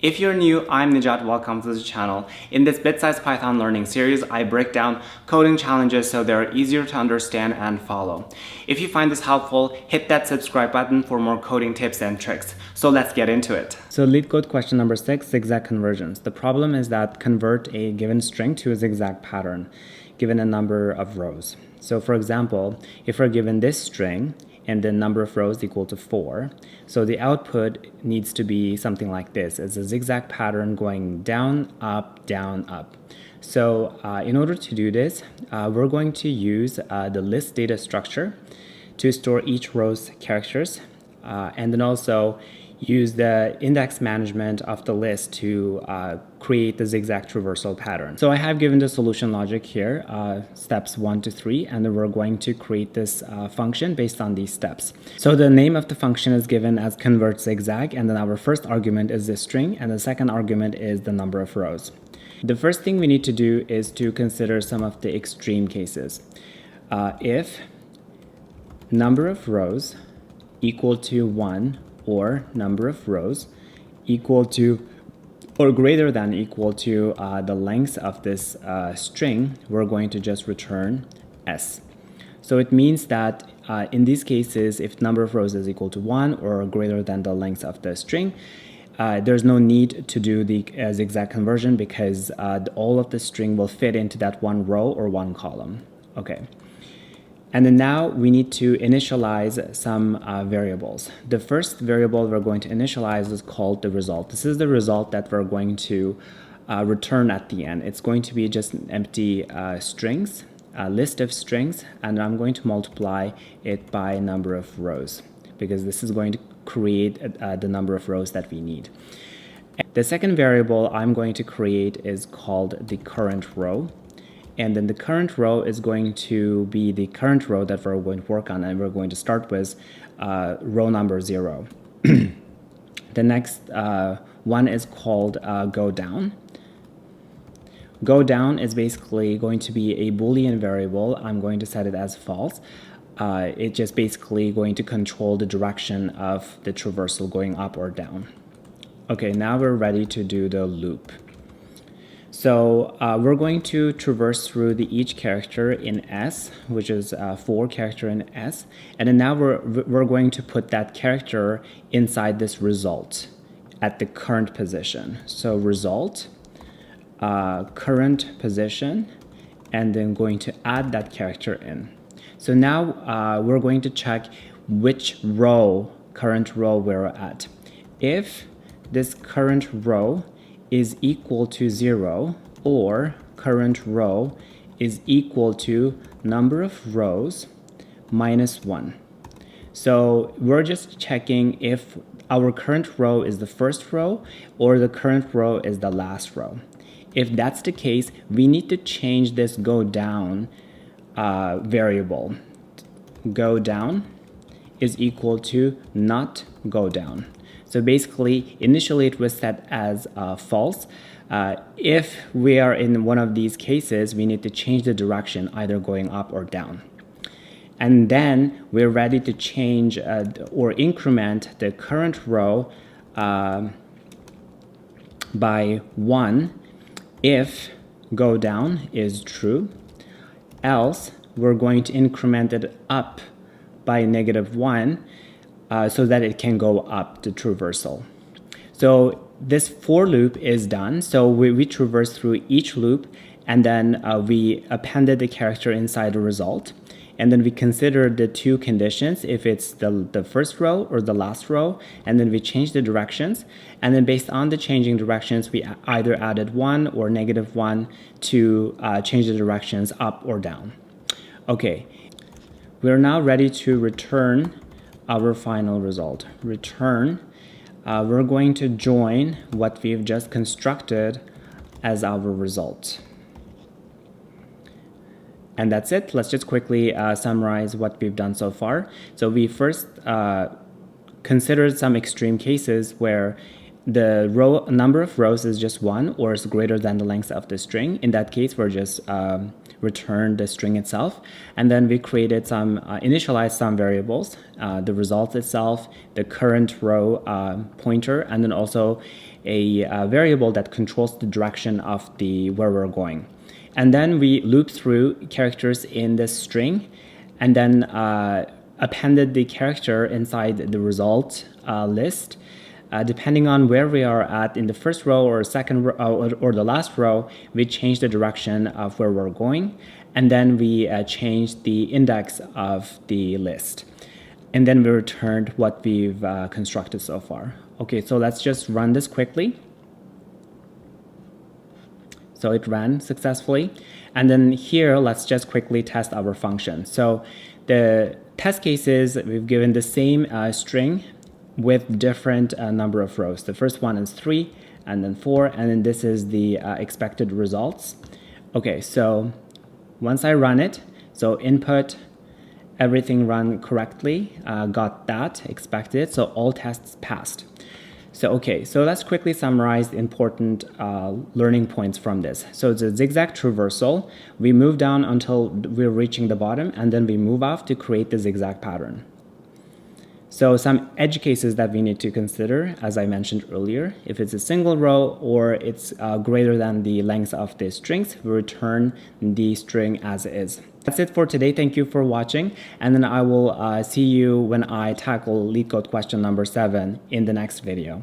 If you're new, I'm Nijat, welcome to the channel. In this BitSize Python learning series, I break down coding challenges so they're easier to understand and follow. If you find this helpful, hit that subscribe button for more coding tips and tricks. So let's get into it. So LeetCode question number 6, zigzag conversions. The problem is that convert a given string to a zigzag pattern, given a number of rows. So for example, if we're given this string, and the number of rows equal to 4. So the output needs to be something like this. It's a zigzag pattern going down, up, down, up. So in order to do this, we're going to use the list data structure to store each row's characters, and then also use the index management of the list to create the zigzag traversal pattern. So I have given the solution logic here, steps 1 to 3, and then we're going to create this function based on these steps. So the name of the function is given as convert zigzag, and then our first argument is the string, and the second argument is the number of rows. The first thing we need to do is to consider some of the extreme cases. If number of rows equal to 1, or number of rows equal to or greater than equal to the length of this string, we're going to just return s. So it means that in these cases, if number of rows is equal to 1 or greater than the length of the string, there's no need to do the zigzag conversion because all of the string will fit into that one row or one column. Okay. And then now we need to initialize some variables. The first variable we're going to initialize is called the result. This is the result that we're going to return at the end. It's going to be just an empty strings, a list of strings, and I'm going to multiply it by number of rows because this is going to create the number of rows that we need. The second variable I'm going to create is called the current row. And then the current row is going to be the current row that we're going to work on, and we're going to start with row number 0. The next one is called go down. Go down is basically going to be a Boolean variable. I'm going to set it as false. It's just basically going to control the direction of the traversal going up or down. Okay, now we're ready to do the loop. So we're going to traverse through each character in S, which is 4 character in S, and then now we're going to put that character inside this result at the current position. So result, current position, and then going to add that character in. So now we're going to check which row, current row we're at. If this current row is equal to 0 or current row is equal to number of rows minus 1. So we're just checking if our current row is the first row or the current row is the last row. If that's the case, we need to change this go down variable. Go down is equal to not go down. So basically, initially it was set as false. If we are in one of these cases, we need to change the direction, either going up or down. And then we're ready to change or increment the current row by 1 if go down is true. Else, we're going to increment it up by -1 so that it can go up the traversal. So this for loop is done. So we traverse through each loop, and then we appended the character inside the result. And then we consider the two conditions, if it's the first row or the last row, and then we change the directions. And then based on the changing directions, we either added 1 or -1 to change the directions up or down. Okay, we're now ready to return our final result. Return, we're going to join what we've just constructed as our result. And that's it. Let's just quickly summarize what we've done so far. So we first considered some extreme cases where the number of rows is just 1 or is greater than the length of the string. In that case, we're just return the string itself. And then we created some, initialized some variables, the result itself, the current row pointer, and then also a variable that controls the direction of where we're going. And then we loop through characters in this string, and then appended the character inside the result list. Depending on where we are at in the first row or second row or the last row, we change the direction of where we're going, and then we change the index of the list. And then we returned what we've constructed so far. Okay, so let's just run this quickly. So it ran successfully. And then here, let's just quickly test our function. So the test cases, we've given the same string with different number of rows. The first one is 3, and then 4, and then this is the expected results. Okay, so once I run it, so input, everything run correctly, got that, expected, so all tests passed. So okay, so let's quickly summarize the important learning points from this. So it's a zigzag traversal. We move down until we're reaching the bottom, and then we move off to create the zigzag pattern. So some edge cases that we need to consider, as I mentioned earlier, if it's a single row or it's greater than the length of the strings, we return the string as is. That's it for today. Thank you for watching. And then I will see you when I tackle LeetCode question number 7 in the next video.